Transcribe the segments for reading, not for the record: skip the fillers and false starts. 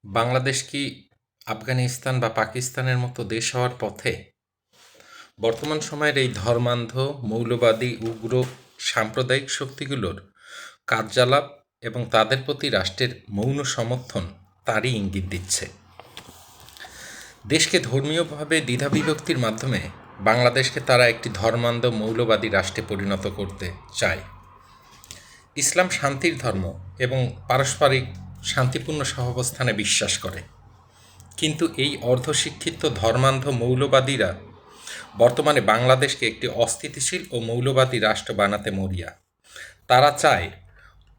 বাংলাদেশ কি আফগানিস্তান বা পাকিস্তানের মতো দেশ হওয়ার পথে? বর্তমান সময়ের এই ধর্মান্ধ, মৌলবাদী, উগ্র সাম্প্রদায়িক শক্তিগুলোর কার্যালাপ এবং তাদের প্রতি রাষ্ট্রের মৌন সমর্থন তারই ইঙ্গিত দিচ্ছে। দেশকে ধর্মীয়ভাবে দ্বিধাবিভক্তির মাধ্যমে বাংলাদেশকে তারা একটি ধর্মান্ধ মৌলবাদী রাষ্ট্রে পরিণত করতে চায়। ইসলাম শান্তির ধর্ম এবং পারস্পরিক শান্তিপূর্ণ সহাবস্থানে বিশ্বাস করে, কিন্তু এই অর্ধশিক্ষিত ধর্মান্ধ মৌলবাদীরা বর্তমানে বাংলাদেশকে একটি অস্থিতিশীল ও মৌলবাদী রাষ্ট্র বানাতে মরিয়া। তারা চায়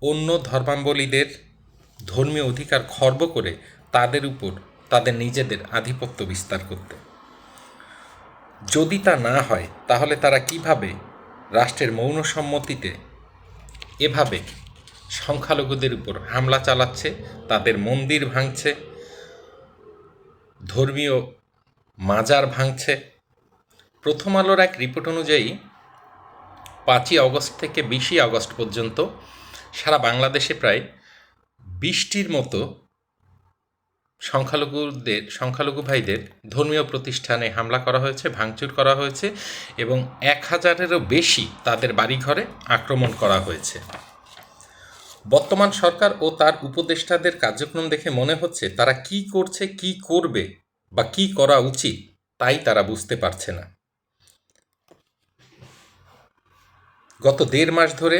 অন্য ধর্মাবলম্বীদের ধর্মীয় অধিকার খর্ব করে তাদের উপর তাদের নিজেদের আধিপত্য বিস্তার করতে। যদি তা না হয়, তাহলে তারা কিভাবে রাষ্ট্রের মৌন সম্মতিতে এভাবে সংখ্যালঘুদের উপর হামলা চালাচ্ছে, তাদের মন্দির ভাঙছে, ধর্মীয় মাজার ভাঙছে। প্রথম আলোর এক রিপোর্ট অনুযায়ী 5ই আগস্ট থেকে 20ই আগস্ট পর্যন্ত সারা বাংলাদেশে প্রায় 20টির মতো সংখ্যালঘু ভাইদের ধর্মীয় প্রতিষ্ঠানে হামলা করা হয়েছে, ভাঙচুর করা হয়েছে এবং 1000-এরও বেশি তাদের বাড়িঘরে আক্রমণ করা হয়েছে। বর্তমান সরকার ও তার উপদেষ্টাদের কার্যক্রম দেখে মনে হচ্ছে তারা কি করছে, কি করবে বা কি করা উচিত তাই তারা বুঝতে পারছে না। গত 1.5 মাস ধরে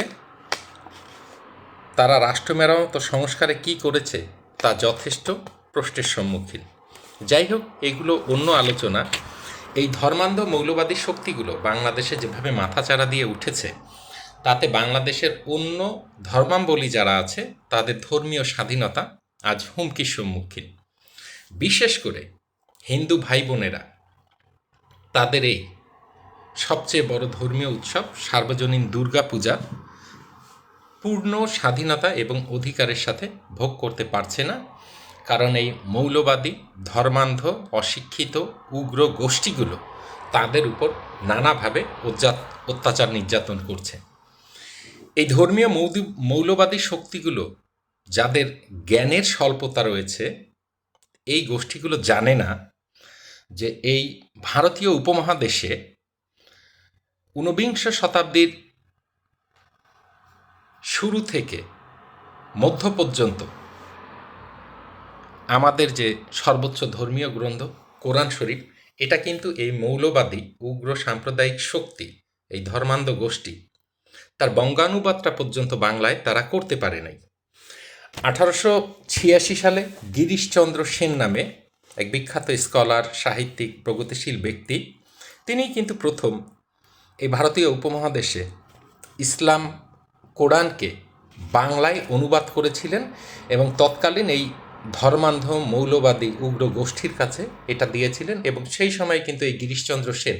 তারা রাষ্ট্র মেরামত ও সংস্কারে কী করেছে তা যথেষ্ট প্রশ্নের সম্মুখীন। যাই হোক, এগুলো অন্য আলোচনা। এই ধর্মান্ধ মৌলবাদী শক্তিগুলো বাংলাদেশে যেভাবে মাথাচাড়া দিয়ে উঠেছে, তাতে বাংলাদেশের অন্য ধর্মাবলম্বী যারা আছে তাদের ধর্মীয় স্বাধীনতা আজ হুমকির সম্মুখীন। বিশেষ করে হিন্দু ভাই বোনেরা তাদের এই সবচেয়ে বড় ধর্মীয় উৎসব সার্বজনীন দুর্গা পূজা পূর্ণ স্বাধীনতা এবং অধিকারের সাথে ভোগ করতে পারছে না, কারণ এই মৌলবাদী, ধর্মান্ধ, অশিক্ষিত, উগ্র গোষ্ঠীগুলো তাদের উপর নানাভাবে অত্যাচার নির্যাতন করছে। এই ধর্মীয় মৌলবাদী শক্তিগুলো, যাদের জ্ঞানের স্বল্পতা রয়েছে, এই গোষ্ঠীগুলো জানে না যে এই ভারতীয় উপমহাদেশে 19 শতাব্দীর শুরু থেকে মধ্য পর্যন্ত আমাদের যে সর্বোচ্চ ধর্মীয় গ্রন্থ কোরআন শরীফ, এটা কিন্তু এই মৌলবাদী উগ্র সাম্প্রদায়িক শক্তি, এই ধর্মান্ধ গোষ্ঠী, তার বঙ্গানুবাদটা পর্যন্ত বাংলায় তারা করতে পারে নাই। 1886 সালে গিরিশচন্দ্র সেন নামে এক বিখ্যাত স্কলার, সাহিত্যিক, প্রগতিশীল ব্যক্তি, তিনি কিন্তু প্রথম এই ভারতীয় উপমহাদেশে ইসলাম কোরআনকে বাংলায় অনুবাদ করেছিলেন এবং তৎকালীন এই ধর্মান্ধ মৌলবাদী উগ্র গোষ্ঠীর কাছে এটা দিয়েছিলেন। এবং সেই সময় কিন্তু এই গিরিশচন্দ্র সেন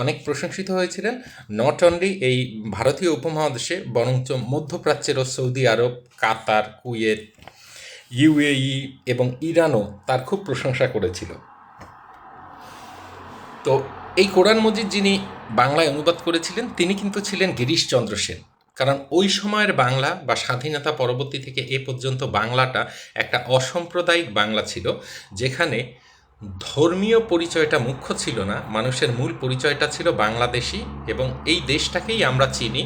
অনেক প্রশংসিত হয়েছিলেন, নট অনলি এই ভারতীয় উপমহাদেশে, বরঞ্চ মধ্যপ্রাচ্যেরও সৌদি আরব, কাতার, কুয়েত, ইউএই এবং ইরানও তার খুব প্রশংসা করেছিল। তো এই কোরআন মজিদ যিনি বাংলায় অনুবাদ করেছিলেন, তিনি কিন্তু ছিলেন গিরিশচন্দ্র সেন। কারণ ওই সময়ের বাংলা বা স্বাধীনতা পরবর্তী থেকে এ পর্যন্ত বাংলাটা একটা অসাম্প্রদায়িক বাংলা ছিল, যেখানে ধর্মীয় পরিচয়টা মুখ্য ছিল না, মানুষের মূল পরিচয়টা ছিল বাংলাদেশি। এবং এই দেশটাকেই আমরা চিনি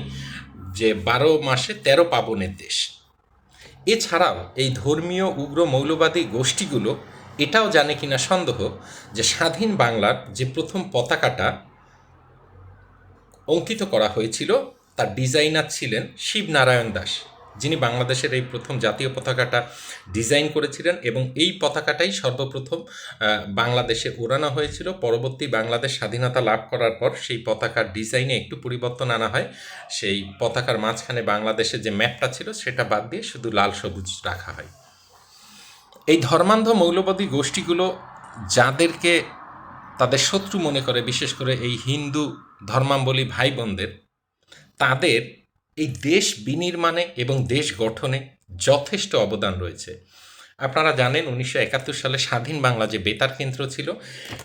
যে 12 মাসে 13 পার্বণের দেশ। এছাড়াও এই ধর্মীয় উগ্র মৌলবাদী গোষ্ঠীগুলো এটাও জানে কিনা সন্দেহ যে স্বাধীন বাংলার যে প্রথম পতাকাটা অঙ্কিত করা হয়েছিল, তার ডিজাইনার ছিলেন শিবনারায়ণ দাস, যিনি বাংলাদেশের এই প্রথম জাতীয় পতাকাটা ডিজাইন করেছিলেন। এবং এই পতাকাটাই সর্বপ্রথম বাংলাদেশে ওড়ানো হয়েছিল। পরবর্তী বাংলাদেশ স্বাধীনতা লাভ করার পর সেই পতাকার ডিজাইনে একটু পরিবর্তন আনা হয়। সেই পতাকার মাঝখানে বাংলাদেশের যে ম্যাপটা ছিল সেটা বাদ দিয়ে শুধু লাল সবুজ রাখা হয়। এই ধর্মান্ধ মৌলবাদী গোষ্ঠীগুলো যাদেরকে তাদের শত্রু মনে করে, বিশেষ করে এই হিন্দু ধর্মাবলম্বী ভাই বোনদের, তাদের এই দেশ বিনির্মাণে এবং দেশ গঠনে যথেষ্ট অবদান রয়েছে। আপনারা জানেন 1971 সালে স্বাধীন বাংলা যে বেতার কেন্দ্র ছিল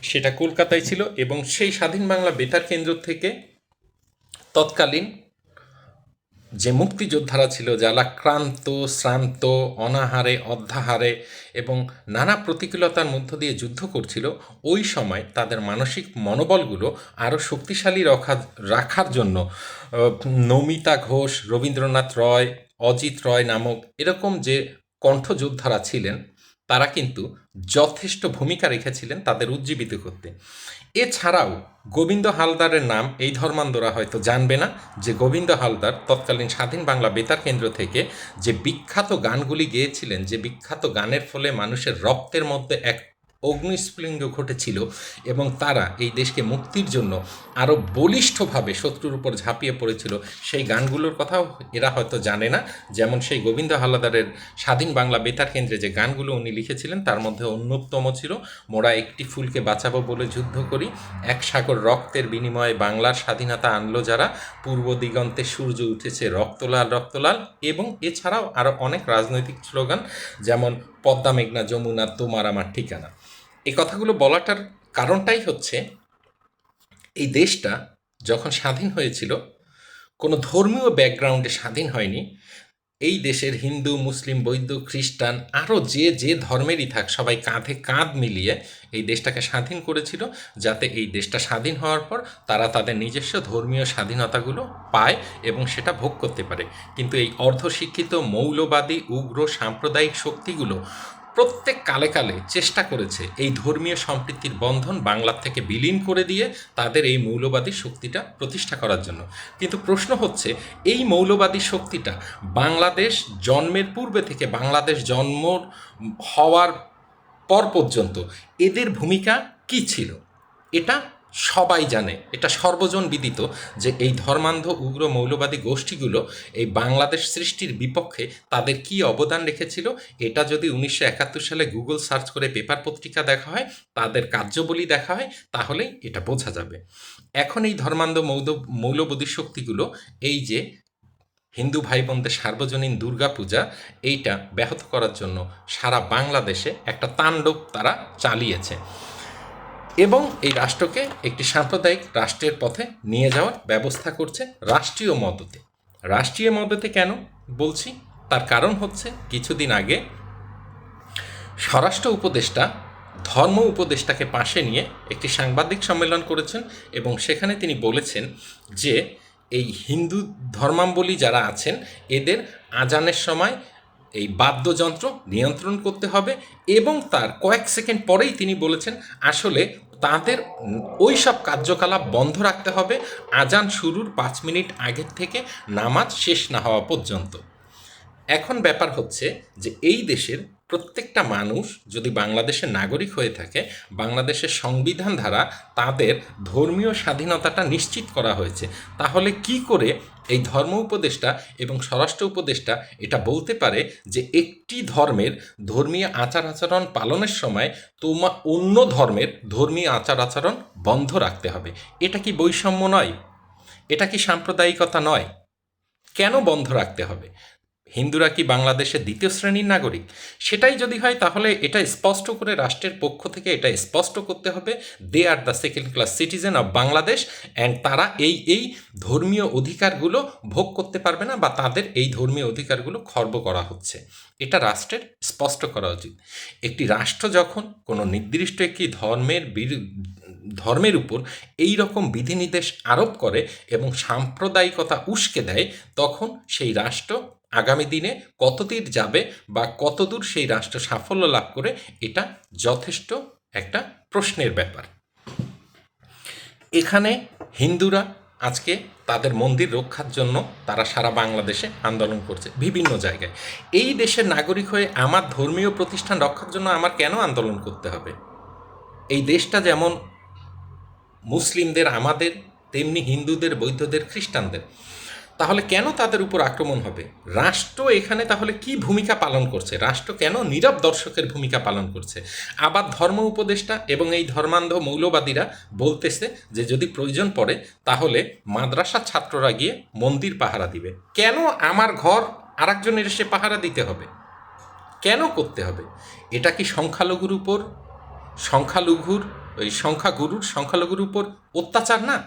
সেটা কলকাতায় ছিল, এবং সেই স্বাধীন বাংলা বেতার কেন্দ্র থেকে তৎকালীন যে মুক্তিযোদ্ধারা ছিল, যারা ক্লান্ত, শ্রান্ত, অনাহারে, অর্ধাহারে এবং নানা প্রতিকূলতার মধ্য দিয়ে যুদ্ধ করছিল, ওই সময় তাদের মানসিক মনোবলগুলো আরও শক্তিশালী রাখার জন্য নমিতা ঘোষ, রবীন্দ্রনাথ রয়, অজিত রয় নামক এরকম যে কণ্ঠযোদ্ধারা ছিলেন, তারা কিন্তু যথেষ্ট ভূমিকা রেখেছিলেন তাদের উজ্জীবিত করতে। এছাড়াও গোবিন্দ হালদারের নাম এই ধর্মান্ধরা হয়তো জানবে না, যে গোবিন্দ হালদার তৎকালীন স্বাধীন বাংলা বেতার কেন্দ্র থেকে যে বিখ্যাত গানগুলি গেয়েছিলেন, যে বিখ্যাত গানের ফলে মানুষের রক্তের মধ্যে এক অগ্নিস্ফুলিঙ্গ ঘটেছিল এবং তারা এই দেশকে মুক্তির জন্য আরও বলিষ্ঠভাবে শত্রুর উপর ঝাঁপিয়ে পড়েছিল, সেই গানগুলোর কথাও এরা হয়তো জানে না। যেমন সেই গোবিন্দ হালদারের স্বাধীন বাংলা বেতার কেন্দ্রে যে গানগুলো উনি লিখেছিলেন, তার মধ্যে অন্যতম ছিল মোরা একটি ফুলকে বাঁচাবো বলে যুদ্ধ করি, এক সাগর রক্তের বিনিময়ে বাংলার স্বাধীনতা আনলো যারা, পূর্ব দিগন্তে সূর্য উঠেছে রক্তলাল রক্তলাল, এবং এছাড়াও আরও অনেক রাজনৈতিক স্লোগান, যেমন পদ্মা মেঘনা যমুনা তোমার আমার ঠিকানা। এই কথাগুলো বলাটার কারণটাই হচ্ছে, এই দেশটা যখন স্বাধীন হয়েছিল কোনো ধর্মীয় ব্যাকগ্রাউন্ডে স্বাধীন হয়নি। এই দেশের হিন্দু, মুসলিম, বৌদ্ধ, খ্রিস্টান আরও যে যে ধর্মেরই থাক, সবাই কাঁধে কাঁধ মিলিয়ে এই দেশটাকে স্বাধীন করেছিল, যাতে এই দেশটা স্বাধীন হওয়ার পর তারা তাদের নিজস্ব ধর্মীয় স্বাধীনতাগুলো পায় এবং সেটা ভোগ করতে পারে। কিন্তু এই অর্ধশিক্ষিত মৌলবাদী উগ্র সাম্প্রদায়িক শক্তিগুলো প্রত্যেক কালে কালে চেষ্টা করেছে এই ধর্মীয় সম্প্রীতির বন্ধন বাংলার থেকে বিলীন করে দিয়ে তাদের এই মৌলবাদী শক্তিটা প্রতিষ্ঠা করার জন্য। কিন্তু প্রশ্ন হচ্ছে, এই মৌলবাদী শক্তিটা বাংলাদেশ জন্মের পূর্বে থেকে বাংলাদেশ জন্ম হওয়ার পর পর্যন্ত এদের ভূমিকা কী ছিল? এটা সবাই জানে, এটা সর্বজন বিদিত যে এই ধর্মান্ধ উগ্র মৌলবাদী গোষ্ঠীগুলো এই বাংলাদেশ সৃষ্টির বিপক্ষে তাদের কি অবদান রেখেছিল। এটা যদি 1971 সালে গুগল সার্চ করে পেপার পত্রিকা দেখা হয়, তাদের কার্যাবলী দেখা হয়, তাহলেই এটা বোঝা যাবে। এখন এই ধর্মান্ধ মৌলবাদী শক্তিগুলো এই যে হিন্দু ভাই বোনদের সার্বজনীন দুর্গাপূজা, এইটা ব্যাহত করার জন্য সারা বাংলাদেশে একটা তাণ্ডব তারা চালিয়েছে এবং এই রাষ্ট্রকে একটি সাম্প্রদায়িক রাষ্ট্রের পথে নিয়ে যাওয়ার ব্যবস্থা করছে রাষ্ট্রীয় মদতে। রাষ্ট্রীয় মদতে কেন বলছি, তার কারণ হচ্ছে, কিছুদিন আগে স্বরাষ্ট্র উপদেষ্টা ধর্ম উপদেষ্টাকে পাশে নিয়ে একটি সাংবাদিক সম্মেলন করেছেন এবং সেখানে তিনি বলেছেন যে এই হিন্দু ধর্মাবলম্বী যারা আছেন এদের আজানের সময় এই বাদ্যযন্ত্র নিয়ন্ত্রণ করতে হবে, এবং তার কয়েক সেকেন্ড পরেই তিনি বলেছেন আসলে তাদের ওই সব কার্যকলাপ বন্ধ রাখতে হবে আজান শুরুর 5 মিনিট আগের থেকে নামাজ শেষ না হওয়া পর্যন্ত। এখন ব্যাপার হচ্ছে যে এই দেশের প্রত্যেকটা মানুষ যদি বাংলাদেশের নাগরিক হয়ে থাকে, বাংলাদেশের সংবিধান দ্বারা তাদের ধর্মীয় স্বাধীনতাটা নিশ্চিত করা হয়েছে, তাহলে কি করে এই ধর্ম উপদেষ্টা এবং স্বরাষ্ট্র উপদেষ্টা এটা বলতে পারে যে একটি ধর্মের ধর্মীয় আচার আচরণ পালনের সময় অন্য ধর্মের ধর্মীয় আচার আচরণ বন্ধ রাখতে হবে? এটা কি বৈষম্য নয়? এটা কি সাম্প্রদায়িকতা নয়? কেন বন্ধ রাখতে হবে? হিন্দুরা কি বাংলাদেশের দ্বিতীয় শ্রেণীর নাগরিক? সেটাই যদি হয় তাহলে এটা স্পষ্ট করে রাষ্ট্রের পক্ষ থেকে এটা স্পষ্ট করতে হবে, they are the second class citizen of Bangladesh, and তারা এই ধর্মীয় অধিকারগুলো ভোগ করতে পারবে না, বা তাদের এই ধর্মীয় অধিকারগুলো খর্ব করা হচ্ছে। এটা রাষ্ট্রের স্পষ্ট করা উচিত। একটি রাষ্ট্র যখন কোনো নির্দিষ্ট একটি ধর্মের উপর এই রকম বিধিনির্দেশ আরোপ করে এবং সাম্প্রদায়িকতা উস্কে দেয়, তখন সেই রাষ্ট্র আগামী দিনে কতদূর যাবে বা কতদূর সেই রাষ্ট্র সাফল্য লাভ করে, এটা যথেষ্ট একটা প্রশ্নের ব্যাপার। এখানে হিন্দুরা আজকে তাদের মন্দির রক্ষার জন্য তারা সারা বাংলাদেশে আন্দোলন করছে বিভিন্ন জায়গায়। এই দেশের নাগরিক হয়ে আমার ধর্মীয় প্রতিষ্ঠান রক্ষার জন্য আমার কেন আন্দোলন করতে হবে? এই দেশটা যেমন মুসলিমদের আমাদের, তেমনি হিন্দুদের, বৌদ্ধদের, খ্রিস্টানদের। তাহলে কেন তাদের উপর আক্রমণ হবে? রাষ্ট্র এখানে তাহলে কি ভূমিকা পালন করছে? রাষ্ট্র কেন নীরব দর্শকের ভূমিকা পালন করছে? আবার ধর্ম উপদেষ্টা এবং এই ধর্মান্ধ মৌলবাদীরা বলতেছে যে যদি প্রয়োজন পড়ে তাহলে মাদ্রাসার ছাত্ররা গিয়ে মন্দির পাহারা দিবে। কেন আমার ঘর আরেকজনের এসে পাহারা দিতে হবে? কেন করতে হবে? এটা কি সংখ্যালঘুর উপর অত্যাচার না?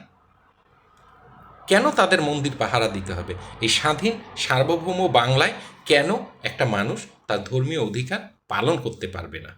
কেন তাদের মন্দির পাহারা দিতে হবে? এই স্বাধীন সার্বভৌম বাংলায় কেন একটা মানুষ তার ধর্মীয় অধিকার পালন করতে পারবে না?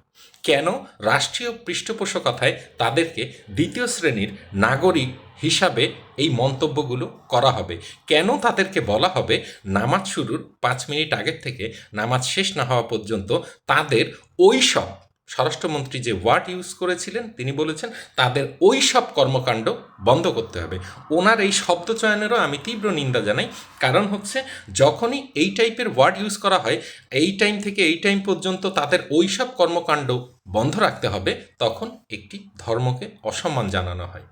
কেন রাষ্ট্রীয় পৃষ্ঠপোষকতায় তাদেরকে দ্বিতীয় শ্রেণীর নাগরিক হিসাবে এই মন্তব্যগুলো করা হবে? কেন তাদেরকে বলা হবে নামাজ শুরুর 5 মিনিট আগের থেকে নামাজ শেষ না হওয়া পর্যন্ত তাদের ওই সব, স্বরাষ্ট্রমন্ত্রী যে ওয়ার্ড ইউজ করেছিলেন তিনি বলেছেন তাদের ওই সব কর্মকাণ্ড বন্ধ করতে হবে। ওনার এই শব্দ চয়নেরও আমি তীব্র নিন্দা জানাই। কারণ হচ্ছে যখনই এই টাইপের ওয়ার্ড ইউজ করা হয়, এই টাইম থেকে এই টাইম পর্যন্ত তাদের ওই সব কর্মকাণ্ড বন্ধ রাখতে হবে, তখন একটি ধর্মকে অসম্মান জানানো হয়।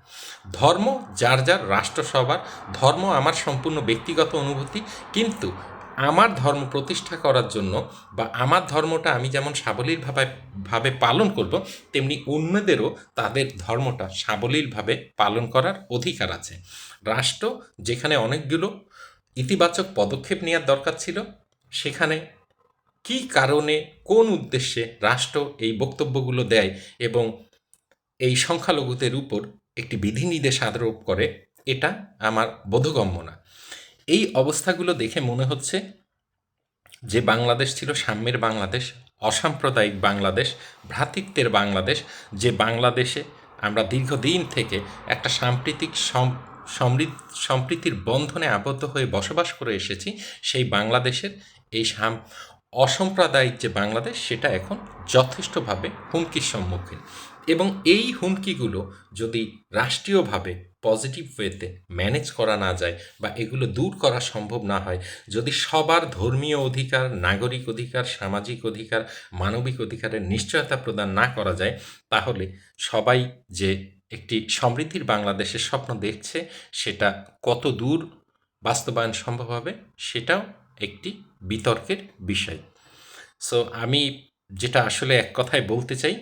ধর্ম যার যার রাষ্ট্রসভার, ধর্ম আমার সম্পূর্ণ ব্যক্তিগত অনুভূতি, কিন্তু আমার ধর্ম প্রতিষ্ঠা করার জন্য বা আমার ধর্মটা আমি যেমন সাবলীলভাবে পালন করব, তেমনি অন্যদেরও তাদের ধর্মটা সাবলীলভাবে পালন করার অধিকার আছে। রাষ্ট্র যেখানে অনেকগুলো ইতিবাচক পদক্ষেপ নেওয়ার দরকার ছিল, সেখানে কী কারণে কোন উদ্দেশ্যে রাষ্ট্র এই বক্তব্যগুলো দেয় এবং এই সংখ্যালঘুদের উপর একটি বিধিনির্দেশ আরোপ করে, এটা আমার বোধগম্য না। এই অবস্থাগুলো দেখে মনে হচ্ছে যে বাংলাদেশ ছিল সাম্যের বাংলাদেশ, অসাম্প্রদায়িক বাংলাদেশ, ভ্রাতৃত্বের বাংলাদেশ, যে বাংলাদেশে আমরা দীর্ঘদিন থেকে একটা সাম্প্রতিক সম্প্রীতির বন্ধনে আবদ্ধ হয়ে বসবাস করে এসেছি, সেই বাংলাদেশের এই অসাম্প্রদায়িক যে বাংলাদেশ, সেটা এখন যথেষ্টভাবে হুমকির সম্মুখীন। এবং এই হুমকিগুলো যদি রাষ্ট্রীয়ভাবে পজিটিভ ওয়েতে ম্যানেজ করা না যায় বা এগুলো দূর করা সম্ভব না হয়, যদি সবার ধর্মীয় অধিকার, নাগরিক অধিকার, সামাজিক অধিকার, মানবিক অধিকারের নিশ্চয়তা প্রদান না করা যায়, তাহলে সবাই যে একটি সমৃদ্ধির বাংলাদেশের স্বপ্ন দেখছে, সেটা কত দূর বাস্তবায়ন সম্ভব হবে সেটাও একটি বিতর্কের বিষয়। সো আমি যেটা আসলে এক কথায় বলতে চাই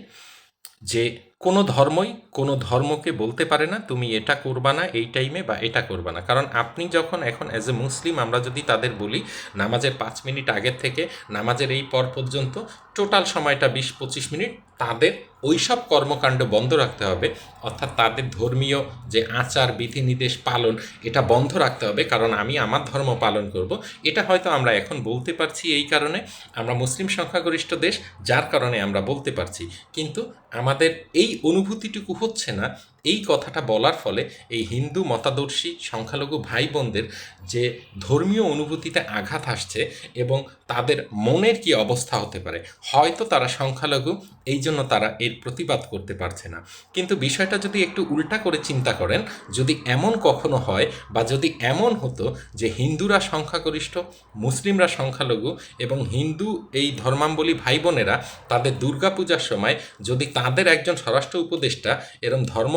যে কোনো ধর্মই কোনো ধর্মকে বলতে পারে না তুমি এটা করবা না এই টাইমে বা এটা করবা না। কারণ আপনি যখন এখন অ্যাজ এ মুসলিম আমরা যদি তাদের বলি নামাজের 5 মিনিট আগের থেকে নামাজের এই পর পর্যন্ত টোটাল সময়টা 20-25 মিনিট তাদের ওই সব কর্মকাণ্ড বন্ধ রাখতে হবে, অর্থাৎ তাদের ধর্মীয় যে আচার বিধিনির্দেশ পালন এটা বন্ধ রাখতে হবে, কারণ আমি আমার ধর্ম পালন করব। এটা হয়তো আমরা এখন বলতে পারছি এই কারণে আমরা মুসলিম সংখ্যাগরিষ্ঠ দেশ, যার কারণে আমরা বলতে পারছি। কিন্তু আমাদের এই অনুভূতিটুকু হচ্ছে না। এই কথাটা বলার ফলে এই হিন্দু মতাদর্শী সংখ্যালঘু ভাই বোনদের যে ধর্মীয় অনুভূতিতে আঘাত আসছে এবং তাদের মনের কি অবস্থা হতে পারে, হয়তো তারা সংখ্যালঘু এই জন্য তারা এর প্রতিবাদ করতে পারছে না। কিন্তু বিষয়টা যদি একটু উল্টা করে চিন্তা করেন, যদি এমন কখনো হয় বা যদি এমন হতো যে হিন্দুরা সংখ্যাগরিষ্ঠ, মুসলিমরা সংখ্যালঘু এবং হিন্দু এই ধর্মাবলম্বী ভাই বোনেরা তাদের দুর্গাপূজার সময় যদি তাদের একজন স্বরাষ্ট্র উপদেষ্টা এরম ধর্ম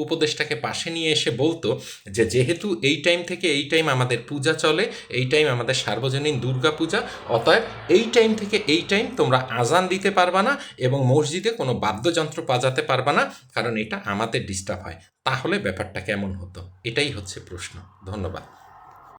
উপদেষ্টাকে পাশে নিয়ে এসে বলতো যে যেহেতু এই টাইম থেকে এই টাইম আমাদের পূজা চলে, এই টাইম আমাদের সার্বজনীন দুর্গা পূজা, অতএব এই টাইম থেকে এই টাইম তোমরা আজান দিতে পারবা না এবং মসজিদে কোনো বাদ্যযন্ত্র বাজাতে পারবা না, কারণ এটা আমাদের ডিস্টার্ব হয়, তাহলে ব্যাপারটা কেমন হতো? এটাই হচ্ছে প্রশ্ন। ধন্যবাদ।